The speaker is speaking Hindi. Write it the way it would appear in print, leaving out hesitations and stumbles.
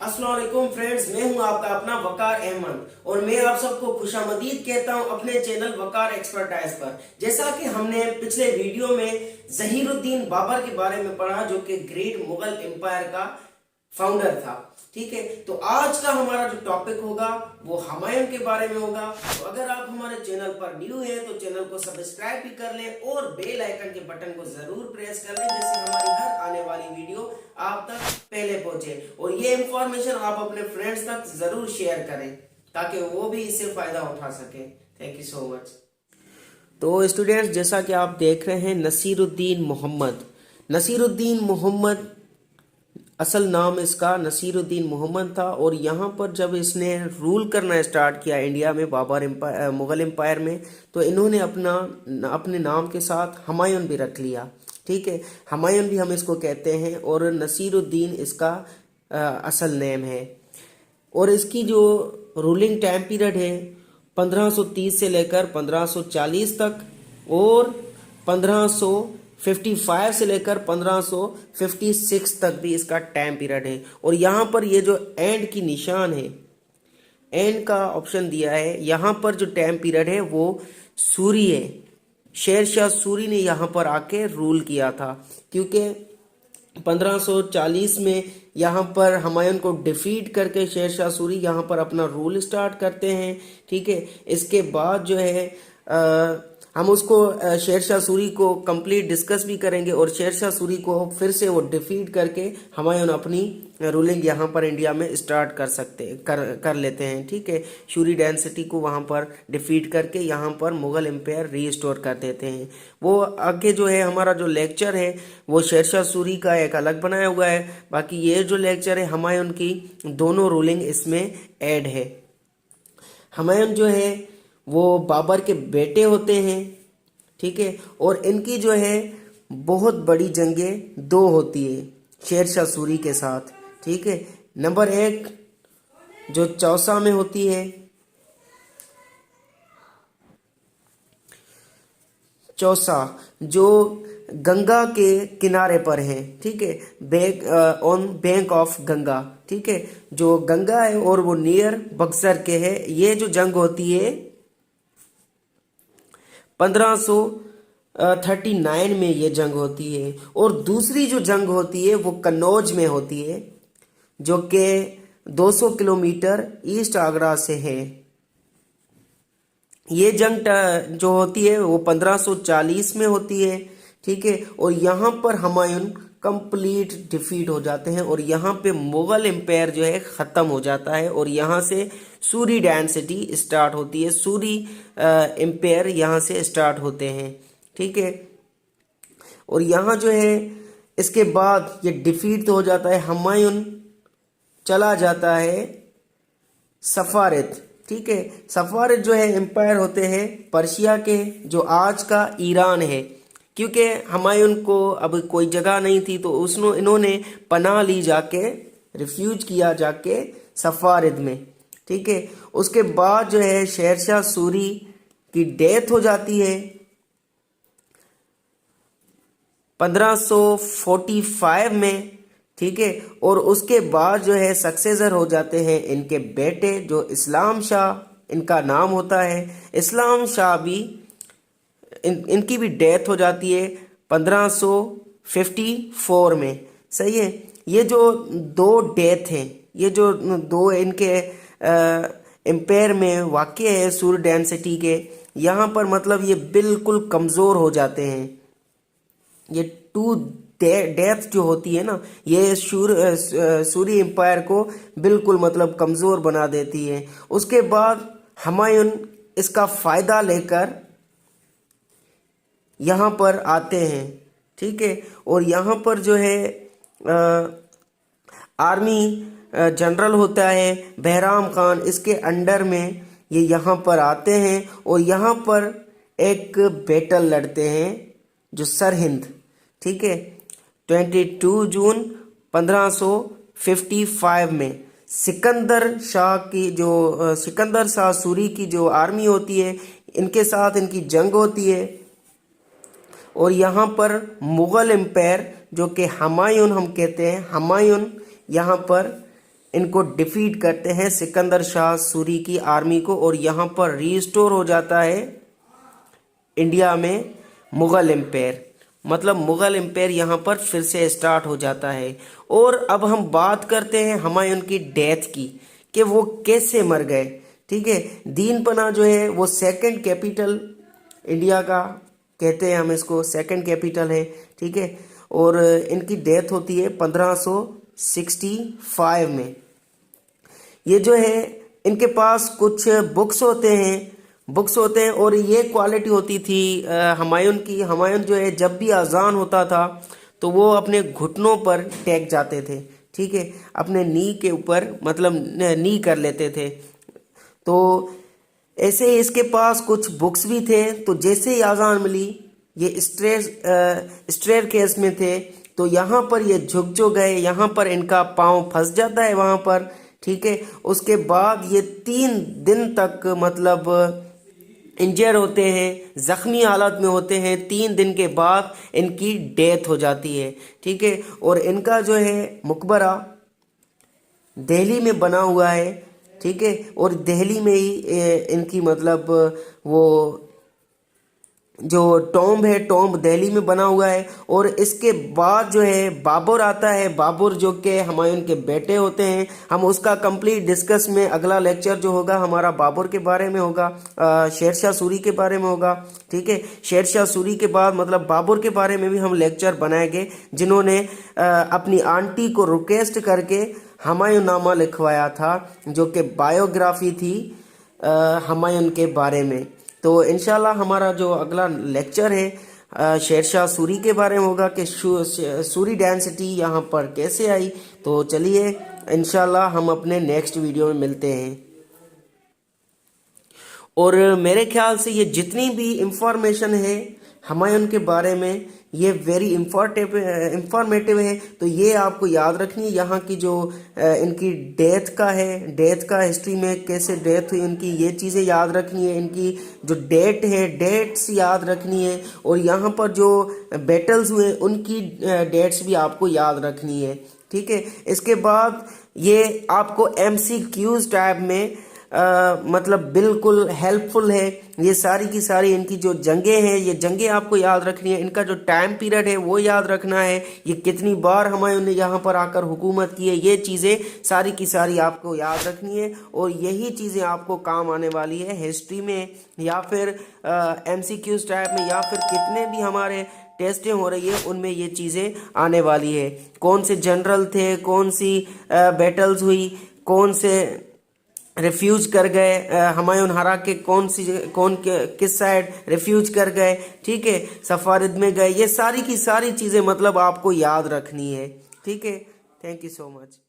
अस्सलाम वालेकुम फ्रेंड्स, मैं हूं आपका अपना वकार अहमद और मैं आप सबको खुशामदीद कहता हूं अपने चैनल वकार एक्सपर्टाइज पर। जैसा कि हमने पिछले वीडियो में जहीरुद्दीन बाबर के बारे में पढ़ा, जो कि ग्रेट मुगल एम्पायर का फाउंडर था। ठीक है, तो आज का हमारा जो टॉपिक होगा वो हुमायूं के बारे में होगा। तो अगर आप हमारे चैनल पर न्यू है तो चैनल को सब्सक्राइब भी कर लें और बेल आइकन के बटन को जरूर प्रेस कर लें, जिससे हमारी हर आने वाली वीडियो आप तक पहले पहुंचे। और ये इंफॉर्मेशन आप अपने फ्रेंड्स तक जरूर शेयर करें ताकि वो भी इससे फायदा उठा सके। Thank you so much. तो स्टूडेंट्स, जैसा कि आप देख रहे हैं, नसीरुद्दीन मोहम्मद असल नाम इसका नसीरुद्दीन मोहम्मद था। और यहाँ पर जब इसने रूल करना स्टार्ट किया इंडिया में, मुगल एम्पायर में, तो इन्होंने अपने नाम के साथ हुमायूं भी रख लिया। ठीक है, हुमायूं भी हम इसको कहते हैं और नसीरुद्दीन इसका असल नेम है। और इसकी जो रूलिंग टाइम पीरियड है 1530 से लेकर 1540 तक और 1555 से लेकर 1556 तक भी इसका टाइम पीरियड है। और यहाँ पर ये जो एंड की निशान है, एंड का ऑप्शन दिया है, यहाँ पर जो टाइम पीरियड है वो सूरी है। शेर शाह सूरी ने यहाँ पर आके रूल किया था, क्योंकि 1540 में यहाँ पर हुमायूं को डिफीट करके शेर शाह सूरी यहाँ पर अपना रूल स्टार्ट करते हैं। ठीक है, इसके बाद जो है हम उसको शेर शाह सूरी को कंप्लीट डिस्कस भी करेंगे और शेर शाह सूरी को फिर से वो डिफीट करके हुमायूं अपनी रूलिंग यहाँ पर इंडिया में स्टार्ट कर लेते हैं। ठीक है, सूरी डायनेस्टी को वहाँ पर डिफीट करके यहाँ पर मुगल एम्पायर रीस्टोर कर देते हैं। वो आगे जो है हमारा जो लेक्चर है वो शेर शाह सूरी का एक अलग बनाया हुआ है, बाकी ये जो लेक्चर है हुमायूं की दोनों रूलिंग इसमें ऐड है। हुमायूं जो है वो बाबर के बेटे होते हैं। ठीक है, और इनकी जो है बहुत बड़ी जंगें दो होती है शेर शाह सूरी के साथ। ठीक है, नंबर 1 जो चौसा में होती है, चौसा जो गंगा के किनारे पर है। ठीक है, ऑन बैंक ऑफ गंगा। ठीक है, जो गंगा है और वो नियर बक्सर के है। ये जो जंग होती है 1539 में ये जंग होती है। और दूसरी जो जंग होती है वो कन्नौज में होती है, जो कि 200 किलोमीटर ईस्ट आगरा से है। ये जंग जो होती है वो 1540 में होती है। ठीक है, और यहाँ पर हुमायूं कंप्लीट डिफीट हो जाते हैं और यहाँ पे मुगल एम्पायर जो है ख़त्म हो जाता है और यहाँ से सूरी डायनेस्टी स्टार्ट होती है। सूरी एम्पायर यहाँ से स्टार्ट होते हैं। ठीक है, और यहाँ जो है इसके बाद ये डिफीट हो जाता है, हुमायूं चला जाता है सफारिद। ठीक है, सफारिद जो है एम्पायर होते हैं पर्शिया के, जो आज का ईरान है। क्योंकि हुमायूं को अब कोई जगह नहीं थी तो इन्होंने पनाह ली, जाके रिफ्यूज किया जाके सफारिद में। ठीक है, उसके बाद जो है शेर शाह सूरी की डेथ हो जाती है 1545 में। ठीक है, और उसके बाद जो है सक्सेसर हो जाते हैं इनके बेटे, जो इस्लाम शाह इनका नाम होता है। इस्लाम शाह भी इनकी भी डेथ हो जाती है 1554 में। सही है, ये जो दो डेथ हैं, ये जो दो इनके एम्पायर में वाक़या है सूरी डायनेस्टी के, यहाँ पर मतलब ये बिल्कुल कमज़ोर हो जाते हैं। ये टू डेथ जो होती है ना, ये सूरी एम्पायर को बिल्कुल मतलब कमज़ोर बना देती है। उसके बाद हुमायूं इसका फ़ायदा लेकर यहाँ पर आते हैं। ठीक है, और यहाँ पर जो है आर्मी जनरल होता है बहराम खान, इसके अंडर में ये यहाँ पर आते हैं और यहाँ पर एक बैटल लड़ते हैं जो सरहिंद। ठीक है, 22 जून 1555 में सिकंदर शाह सूरी की जो आर्मी होती है इनके साथ इनकी जंग होती है। और यहाँ पर मुगल एम्पायर जो कि हुमायूं हम कहते हैं, हुमायूं यहाँ पर इनको डिफीट करते हैं सिकंदर शाह सूरी की आर्मी को, और यहाँ पर रीस्टोर हो जाता है इंडिया में मुग़ल एम्पायर। मतलब मुग़ल एम्पायर यहाँ पर फिर से स्टार्ट हो जाता है। और अब हम बात करते हैं हुमायूं की डेथ की, कि वो कैसे मर गए। ठीक है, दीन पना जो है वो सेकंड कैपिटल इंडिया का, कहते हैं हम इसको, सेकंड कैपिटल है। ठीक है, और इनकी डेथ होती है 1565 में। ये जो है इनके पास कुछ बुक्स होते हैं और ये क्वालिटी होती थी हुमायूं की। हुमायूं जो है जब भी अजान होता था तो वो अपने घुटनों पर टेक जाते थे। ठीक है, अपने नी के ऊपर, मतलब नी कर लेते थे। तो ऐसे ही इसके पास कुछ बुक्स भी थे। तो जैसे ही अजान मिली, ये स्ट्रेयर केस में थे, तो यहाँ पर ये झुक जो गए, यहाँ पर इनका पाँव फंस जाता है वहाँ पर। ठीक है, उसके बाद ये 3 दिन तक मतलब इंजर होते हैं, जख्मी हालत में होते हैं। 3 दिन के बाद इनकी डेथ हो जाती है। ठीक है, और इनका जो है मकबरा दिल्ली में बना हुआ है। ठीक है, और दिल्ली में ही इनकी मतलब वो जो टॉम्ब है, टॉम्ब दिल्ली में बना हुआ है। और इसके बाद जो है बाबर आता है, बाबर जो कि हुमायूं के बेटे होते हैं। हम उसका कंप्लीट डिस्कस में अगला लेक्चर जो होगा हमारा बाबर के बारे में होगा, शेरशाह सूरी के बारे में होगा। ठीक है, शेरशाह सूरी के बाद मतलब बाबर के बारे में भी हम लेक्चर बनाएंगे, जिन्होंने अपनी आंटी को रिक्वेस्ट करके हुमायूं नामा लिखवाया था, जो कि बायोग्राफी थी हुमायूं के बारे में। तो इंशाल्लाह हमारा जो अगला लेक्चर है शेरशाह सूरी के बारे में होगा, कि सूरी डायनेस्टी यहाँ पर कैसे आई। तो चलिए इंशाल्लाह हम अपने नेक्स्ट वीडियो में मिलते हैं। और मेरे ख्याल से ये जितनी भी इंफॉर्मेशन है हुमायूं के बारे में, ये वेरी इंफॉर्मेटिव है। तो ये आपको याद रखनी है। यहाँ की जो इनकी डेथ का है, डेथ का हिस्ट्री में कैसे डेथ हुई इनकी, ये चीज़ें याद रखनी है। इनकी जो डेट है, डेट्स याद रखनी है। और यहाँ पर जो बैटल्स हुए उनकी डेट्स भी आपको याद रखनी है। ठीक है, इसके बाद ये आपको MCQs टाइप में मतलब बिल्कुल हेल्पफुल है। ये सारी की सारी इनकी जो जंगें हैं, ये जंगें आपको याद रखनी है। इनका जो टाइम पीरियड है वो याद रखना है। ये कितनी बार हुमायूं ने यहाँ पर आकर हुकूमत की है, ये चीज़ें सारी की सारी आपको याद रखनी है। और यही चीज़ें आपको काम आने वाली है हिस्ट्री में, या फिर MCQs टाइप में, या फिर कितने भी हमारे टेस्टें हो रही है उनमें ये चीज़ें आने वाली है। कौन से जनरल थे, कौन सी बैटल्स हुई, कौन से रिफ्यूज कर गए, हुमायूं हरा के किस साइड रिफ्यूज कर गए। ठीक है, सफारिद में गए। ये सारी की सारी चीज़ें मतलब आपको याद रखनी है। ठीक है, थैंक यू सो मच।